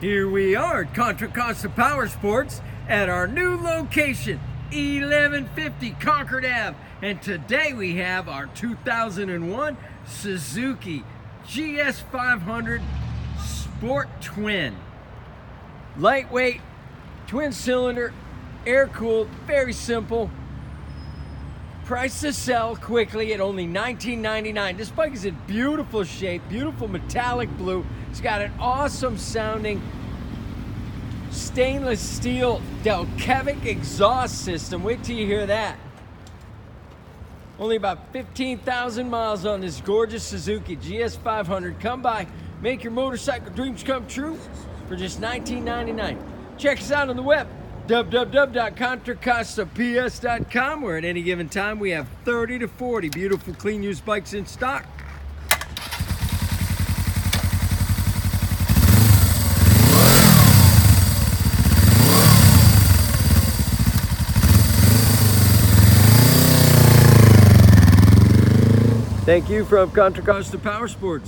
Here we are at Contra Costa Powersports at our new location, 1150 Concord Ave. And today we have our 2001 Suzuki GS500 Sport Twin. Lightweight, twin cylinder, air cooled, very simple. Price to sell quickly at only $19.99. This bike is in beautiful shape, beautiful metallic blue. It's got an awesome sounding stainless steel Delkevic exhaust system. Wait till you hear that. Only about 15,000 miles on this gorgeous Suzuki GS500. Come by, make your motorcycle dreams come true for just $19.99. Check us out on the web, www.contracostaps.com, where at any given time we have 30 to 40 beautiful clean used bikes in stock. Thank you from Contra Costa Powersports.